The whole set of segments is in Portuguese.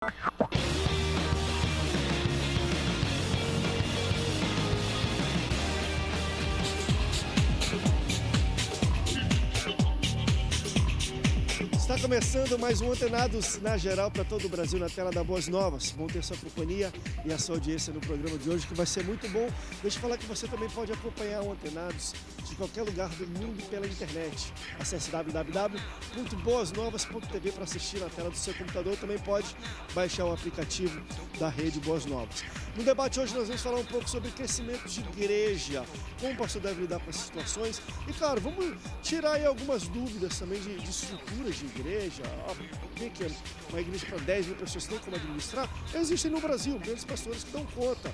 Está começando mais um Antenados na Geral para todo o Brasil, na tela da Boas Novas. Bom ter sua companhia e a sua audiência no programa de hoje, que vai ser muito bom. Deixa eu falar que você também pode acompanhar o Antenados de qualquer lugar do mundo pela internet. Acesse www.boasnovas.tv para assistir na tela do seu computador. Também pode baixar o aplicativo da Rede Boas Novas. No debate hoje nós vamos falar um pouco sobre crescimento de igreja, como o pastor deve lidar com essas situações. E claro, vamos tirar aí algumas dúvidas também de estruturas de igreja. Por que uma igreja para 10 mil pessoas tem como administrar? Existem no Brasil grandes pastores que dão conta.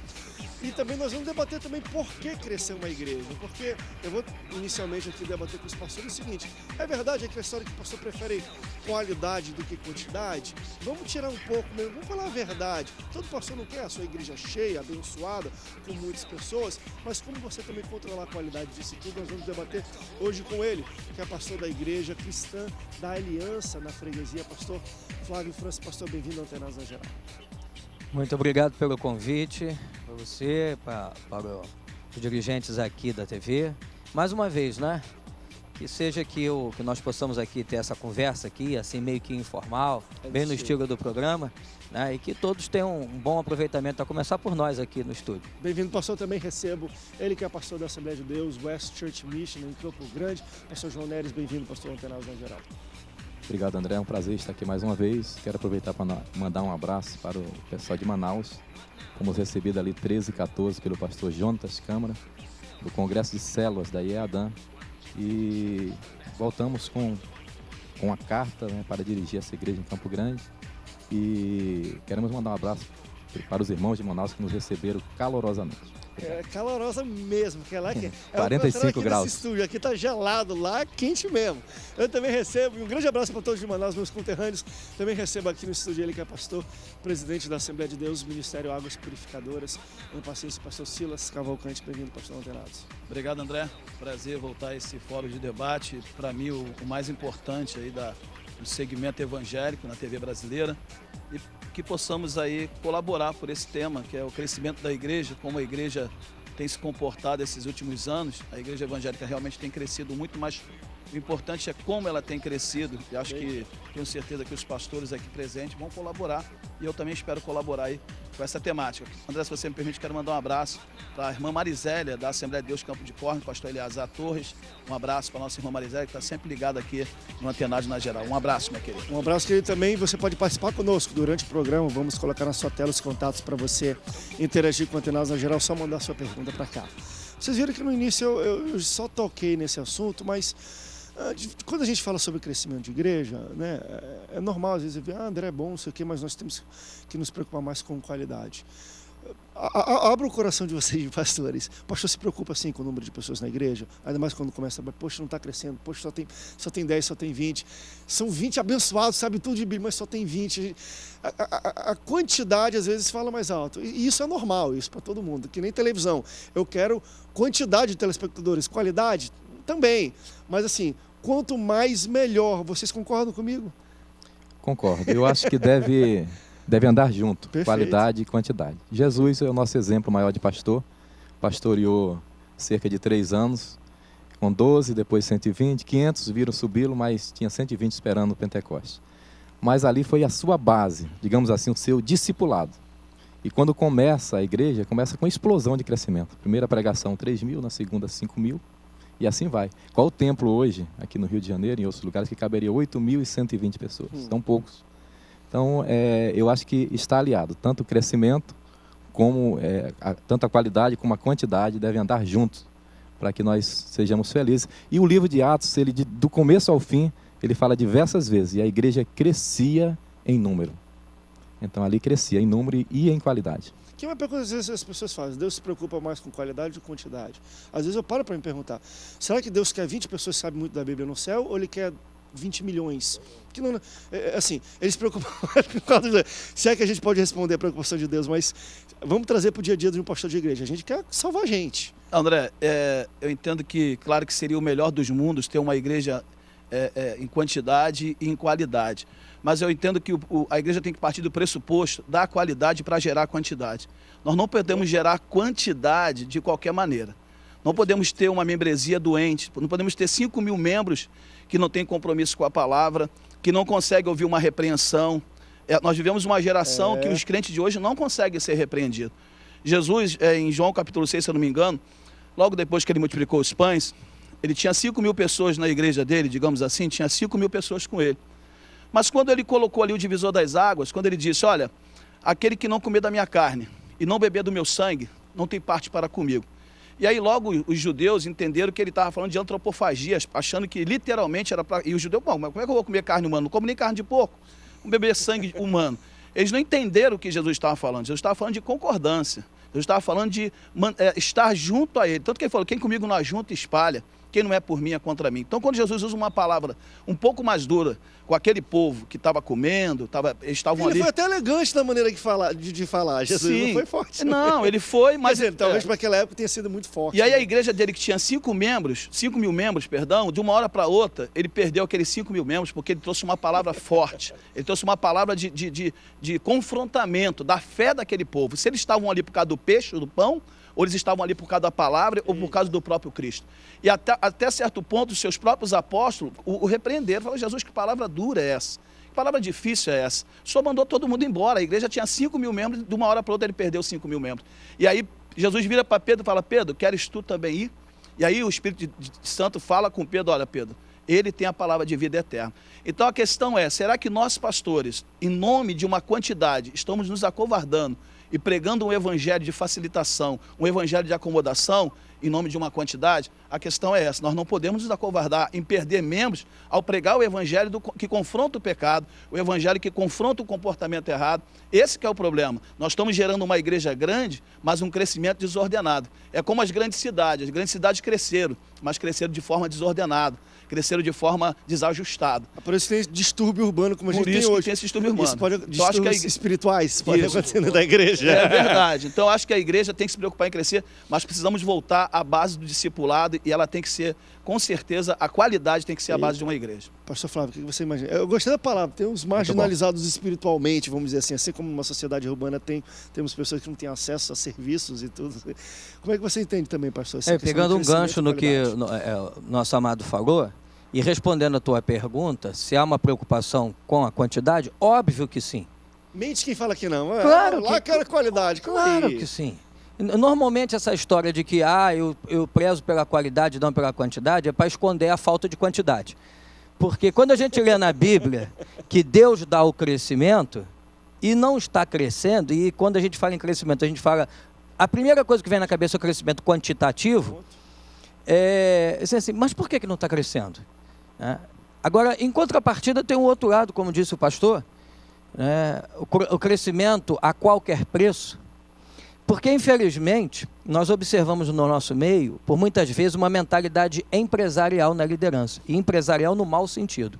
E também nós vamos debater também por que crescer uma igreja. Porque eu vou inicialmente aqui debater com os pastores o seguinte: é verdade aquela história que o pastor prefere qualidade do que quantidade? Vamos tirar um pouco mesmo, vamos falar a verdade. Todo pastor não quer a sua igreja cheia, abençoada, com muitas pessoas, mas como você também controlar a qualidade disso tudo, nós vamos debater hoje com ele, que é pastor da Igreja Cristã da Aliança na Freguesia, pastor Flávio França. Pastor, bem-vindo ao Antenados na Geral. Muito obrigado pelo convite, para você, para os dirigentes aqui da TV. Mais uma vez, né? Que seja que nós possamos aqui ter essa conversa aqui, assim meio que informal, bem no estilo do programa, né? E que todos tenham um bom aproveitamento, a começar por nós aqui no estúdio. Bem-vindo, pastor. Também recebo ele que é pastor da Assembleia de Deus, West Church Mission, em Campo Grande. Pastor João Neres, bem-vindo, pastor Antenados na Geral. Obrigado, André. É um prazer estar aqui mais uma vez. Quero aproveitar para mandar um abraço para o pessoal de Manaus. Fomos recebidos ali 13 e 14 pelo pastor Jonatas Câmara, do Congresso de Células da IEADAN. E voltamos com a carta, né, para dirigir essa igreja em Campo Grande. E queremos mandar um abraço para os irmãos de Manaus que nos receberam calorosamente. É calorosa mesmo, porque lá que 45 graus. Nesse estúdio aqui tá gelado, lá quente mesmo. Eu também recebo, um grande abraço para todos de Manaus, meus conterrâneos. Também recebo aqui no estúdio ele que é pastor, presidente da Assembleia de Deus, Ministério Águas Purificadoras, em paciência, pastor Silas Cavalcante. Bem-vindo, pastor Antenados. Obrigado, André. Prazer voltar a esse fórum de debate. Para mim, o mais importante aí do segmento evangélico na TV brasileira, e que possamos aí colaborar por esse tema, que é o crescimento da igreja, como a igreja tem se comportado esses últimos anos. A igreja evangélica realmente tem crescido muito, mas o importante é como ela tem crescido. E acho que, tenho certeza que os pastores aqui presentes vão colaborar, e eu também espero colaborar aí com essa temática. André, se você me permite, quero mandar um abraço para a irmã Marisélia, da Assembleia de Deus Campo de Córrego, pastor Eleazar Torres. Um abraço para a nossa irmã Marisélia, que está sempre ligada aqui no Antenados na Geral. Um abraço, minha querida. Um abraço, querido, também. Você pode participar conosco durante o programa. Vamos colocar na sua tela os contatos para você interagir com o Antenados na Geral. Só mandar sua pergunta para cá. Vocês viram que no início eu só toquei nesse assunto, mas quando a gente fala sobre crescimento de igreja, né, é normal às vezes ver, André, é bom, não sei o quê, mas nós temos que nos preocupar mais com qualidade. Abra o coração de vocês, de pastores. O pastor se preocupa assim com o número de pessoas na igreja, ainda mais quando começa a falar, poxa, não está crescendo, poxa, só tem 10, só tem 20. São 20 abençoados, sabe tudo de Bíblia, mas só tem 20. A quantidade às vezes fala mais alto. E isso é normal, isso para todo mundo, que nem televisão. Eu quero quantidade de telespectadores, qualidade também. Mas assim, quanto mais melhor. Vocês concordam comigo? Concordo. Eu acho que deve andar junto, Perfeito. Qualidade e quantidade. Jesus é o nosso exemplo maior de pastor. Pastoreou cerca de 3 anos, com 12, depois 120, 500 viram subi-lo, mas tinha 120 esperando o Pentecostes. Mas ali foi a sua base, digamos assim, o seu discipulado. E quando começa a igreja, começa com explosão de crescimento. Primeira pregação, 3.000, na segunda, 5.000. E assim vai. Qual o templo hoje, aqui no Rio de Janeiro, em outros lugares, que caberia 8.120 pessoas? São poucos. Então, eu acho que está aliado. Tanto o crescimento, como tanto a qualidade como a quantidade devem andar juntos, para que nós sejamos felizes. E o livro de Atos, ele, do começo ao fim, ele fala diversas vezes, e a igreja crescia em número. Então, ali crescia em número e em qualidade. Que é uma pergunta que às vezes as pessoas fazem, Deus se preocupa mais com qualidade ou quantidade? Às vezes eu paro para me perguntar, será que Deus quer 20 pessoas que sabem muito da Bíblia no céu, ou Ele quer 20 milhões? Que não, assim, Ele se preocupa mais com qualidade. Se é que a gente pode responder a preocupação de Deus, mas vamos trazer para o dia a dia de um pastor de igreja. A gente quer salvar a gente. André, eu entendo que, claro que seria o melhor dos mundos ter uma igreja em quantidade e em qualidade. mas eu entendo que a igreja tem que partir do pressuposto da qualidade para gerar quantidade. Nós não podemos gerar quantidade de qualquer maneira. Não podemos ter uma membresia doente, não podemos ter 5 mil membros que não têm compromisso com a palavra, que não conseguem ouvir uma repreensão. Nós vivemos uma geração que os crentes de hoje não conseguem ser repreendidos. Jesus, em João capítulo 6, se eu não me engano, logo depois que ele multiplicou os pães, ele tinha 5 mil pessoas na igreja dele, digamos assim, tinha 5 mil pessoas com ele. Mas quando ele colocou ali o divisor das águas, quando ele disse, olha, aquele que não comer da minha carne e não beber do meu sangue, não tem parte para comigo. E aí logo os judeus entenderam que ele estava falando de antropofagia, achando que literalmente era para... E o judeu, bom, mas como é que eu vou comer carne humana? Não como nem carne de porco, não beber sangue humano. Eles não entenderam o que Jesus estava falando. Jesus estava falando de concordância. Jesus estava falando de estar junto a ele. Tanto que ele falou, quem comigo não ajunta, espalha. Quem não é por mim é contra mim. Então, quando Jesus usa uma palavra um pouco mais dura com aquele povo que estava comendo, eles estavam ali... Ele foi até elegante na maneira de falar. Jesus Sim. não foi forte. Não, ele foi, mas... Quer dizer, talvez para aquela época tenha sido muito forte. E aí a igreja dele, que tinha 5 mil membros, de uma hora para outra, ele perdeu aqueles 5 mil membros porque ele trouxe uma palavra forte. Ele trouxe uma palavra de confrontamento da fé daquele povo. Se eles estavam ali por causa do peixe ou do pão, ou eles estavam ali por causa da palavra, ou por causa do próprio Cristo. E até certo ponto, os seus próprios apóstolos o repreenderam. Falaram, Jesus, que palavra dura é essa? Que palavra difícil é essa? O Senhor mandou todo mundo embora. A igreja tinha 5 mil membros, de uma hora para outra ele perdeu 5 mil membros. E aí Jesus vira para Pedro e fala, Pedro, queres tu também ir? E aí o Espírito Santo fala com Pedro, olha Pedro, ele tem a palavra de vida eterna. Então a questão é, será que nós pastores, em nome de uma quantidade, estamos nos acovardando e pregando um evangelho de facilitação, um evangelho de acomodação, em nome de uma quantidade? A questão é essa, nós não podemos nos acovardar em perder membros ao pregar o evangelho que confronta o pecado, o evangelho que confronta o comportamento errado. Esse que é o problema. Nós estamos gerando uma igreja grande, mas um crescimento desordenado. É como as grandes cidades cresceram, mas cresceram de forma desordenada, cresceram de forma desajustada. Por isso tem distúrbio urbano como a gente tem hoje. Tem esse distúrbio urbano. Isso pode, então, distúrbios espirituais podem acontecer dentro da igreja. É verdade. Então acho que a igreja tem que se preocupar em crescer, mas precisamos voltar à base do discipulado e ela tem que ser, com certeza, a qualidade tem que ser a base de uma igreja. Pastor Flávio, o que você imagina? Eu gostei da palavra, tem uns marginalizados espiritualmente, vamos dizer assim como uma sociedade urbana temos pessoas que não têm acesso a serviços e tudo. Como é que você entende também, pastor? Pegando um gancho no que nosso amado falou, e respondendo a tua pergunta, se há uma preocupação com a quantidade, óbvio que sim. Mente quem fala que não. Claro lá quero qualidade. Claro que sim. Normalmente essa história de que eu prezo pela qualidade, não pela quantidade, é para esconder a falta de quantidade. Porque quando a gente lê na Bíblia que Deus dá o crescimento e não está crescendo, e quando a gente fala em crescimento, a gente fala... A primeira coisa que vem na cabeça é o crescimento quantitativo. Assim, mas por que não está crescendo? Agora, em contrapartida, tem um outro lado, como disse o pastor, o crescimento a qualquer preço. Porque, infelizmente, nós observamos no nosso meio, por muitas vezes, uma mentalidade empresarial na liderança, e empresarial no mau sentido.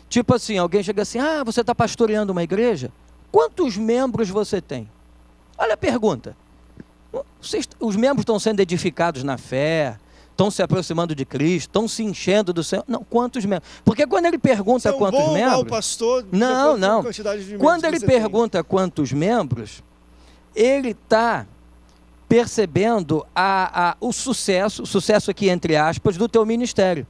Tipo assim, alguém chega assim, você está pastoreando uma igreja? Quantos membros você tem? Olha a pergunta. Os membros estão sendo edificados na fé, estão se aproximando de Cristo, estão se enchendo do Senhor. Não, quantos membros? Porque quando ele pergunta quantos membros... pastor, não. Quando ele pergunta quantos membros, ele está percebendo o sucesso aqui entre aspas, do teu ministério.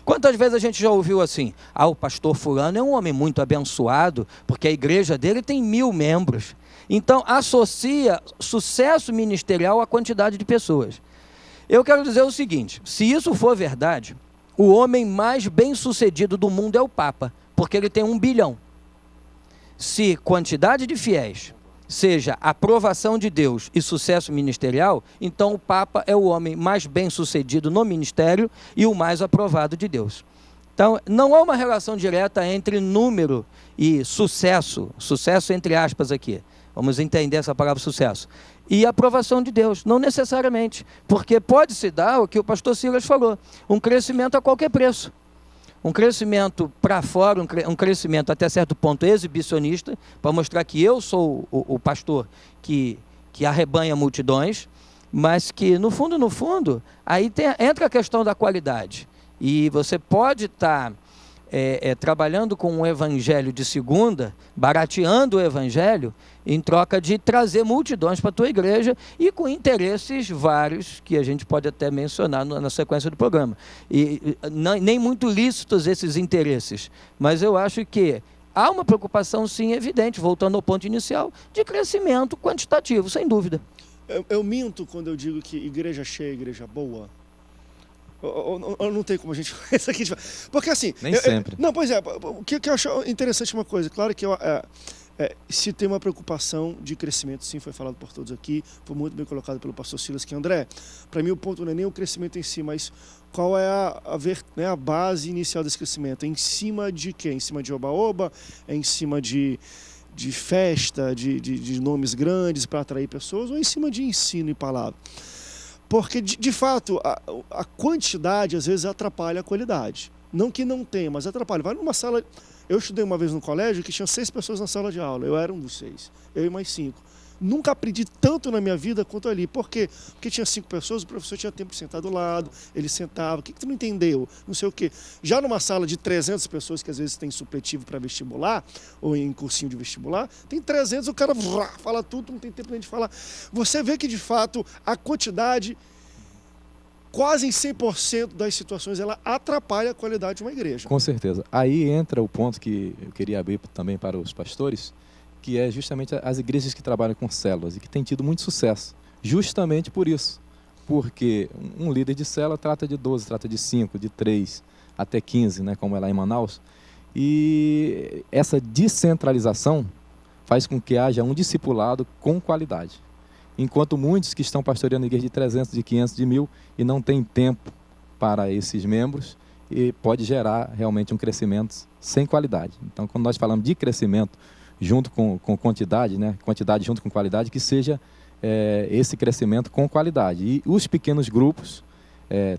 Quantas vezes a gente já ouviu assim, o pastor fulano é um homem muito abençoado, porque a igreja dele tem 1000 membros. Então, associa sucesso ministerial à quantidade de pessoas. Eu quero dizer o seguinte, se isso for verdade, o homem mais bem-sucedido do mundo é o Papa, porque ele tem 1 bilhão. Se quantidade de fiéis seja aprovação de Deus e sucesso ministerial, então o Papa é o homem mais bem-sucedido no ministério e o mais aprovado de Deus. Então, não há uma relação direta entre número e sucesso entre aspas aqui. Vamos entender essa palavra sucesso. E a aprovação de Deus, não necessariamente. Porque pode-se dar o que o pastor Silas falou, um crescimento a qualquer preço. Um crescimento para fora, um crescimento até certo ponto exibicionista, para mostrar que eu sou o pastor que arrebanha multidões, mas que no fundo, aí entra a questão da qualidade. E você pode estar trabalhando com um evangelho de segunda, barateando o evangelho, em troca de trazer multidões para a tua igreja e com interesses vários, que a gente pode até mencionar na sequência do programa. Nem muito lícitos esses interesses, mas eu acho que há uma preocupação, sim, evidente, voltando ao ponto inicial, de crescimento quantitativo, sem dúvida. Eu minto quando eu digo que igreja cheia é igreja boa? Ou não tem como a gente fazer isso aqui? Porque assim... Nem sempre. Não, pois é, o que eu acho interessante uma coisa, claro que se tem uma preocupação de crescimento, sim, foi falado por todos aqui, foi muito bem colocado pelo pastor Silas, que André, para mim o ponto não é nem o crescimento em si, mas qual é a base inicial desse crescimento? É em cima de quê? Em cima de oba-oba? É em cima de festa, de nomes grandes para atrair pessoas, ou em cima de ensino e palavra? Porque, de fato, a quantidade às vezes atrapalha a qualidade. Não que não tenha, mas atrapalha. Vai numa sala... Eu estudei uma vez no colégio que tinha 6 pessoas na sala de aula. Eu era um dos 6. Eu e mais 5. Nunca aprendi tanto na minha vida quanto ali. Por quê? Porque tinha 5 pessoas, o professor tinha tempo de sentar do lado, ele sentava. O que tu não entendeu? Não sei o quê. Já numa sala de 300 pessoas, que às vezes tem supletivo para vestibular, ou em cursinho de vestibular, tem 300, o cara fala tudo, não tem tempo nem de falar. Você vê que, de fato, a quantidade... quase em 100% das situações, ela atrapalha a qualidade de uma igreja. Com certeza. Aí entra o ponto que eu queria abrir também para os pastores, que é justamente as igrejas que trabalham com células e que têm tido muito sucesso. Justamente por isso. Porque um líder de célula trata de 12, trata de 5, de 3, até 15, né, como é lá em Manaus. E essa descentralização faz com que haja um discipulado com qualidade. Enquanto muitos que estão pastoreando igrejas de 300, de 500, de 1000 e não têm tempo para esses membros, e pode gerar realmente um crescimento sem qualidade. Então, quando nós falamos de crescimento junto com quantidade, né, quantidade junto com qualidade, que seja esse crescimento com qualidade. E os pequenos grupos,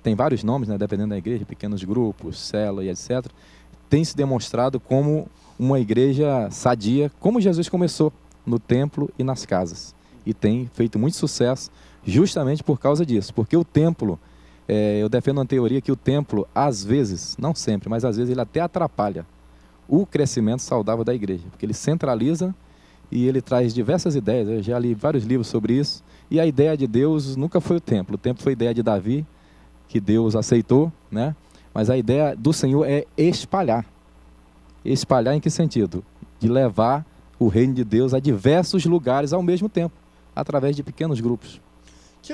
tem vários nomes, né, dependendo da igreja, pequenos grupos, célula e etc., tem se demonstrado como uma igreja sadia, como Jesus começou no templo e nas casas. E tem feito muito sucesso justamente por causa disso. Porque o templo, eu defendo uma teoria que o templo, às vezes, não sempre, mas às vezes ele até atrapalha o crescimento saudável da igreja. Porque ele centraliza e ele traz diversas ideias. Eu já li vários livros sobre isso. E a ideia de Deus nunca foi o templo. O templo foi a ideia de Davi, que Deus aceitou, né? Mas a ideia do Senhor é espalhar. Espalhar em que sentido? De levar o reino de Deus a diversos lugares ao mesmo tempo, através de pequenos grupos.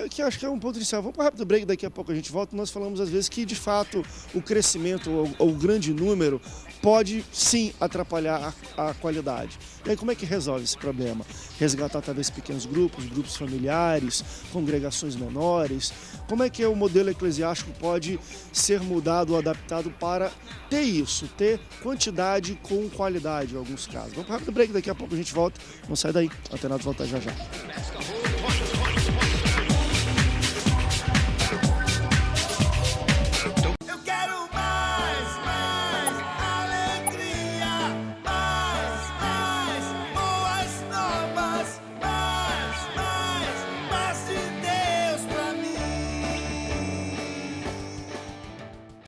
Que acho que é um ponto inicial. Vamos para um rápido break, daqui a pouco a gente volta. Nós falamos às vezes que, de fato, o crescimento ou o grande número pode, sim, atrapalhar a qualidade. E aí, como é que resolve esse problema? Resgatar talvez pequenos grupos, grupos familiares, congregações menores. Como é que o modelo eclesiástico pode ser mudado ou adaptado para ter isso, ter quantidade com qualidade em alguns casos? Vamos para um rápido break, daqui a pouco a gente volta. Não sai daí, Antenados volta já já.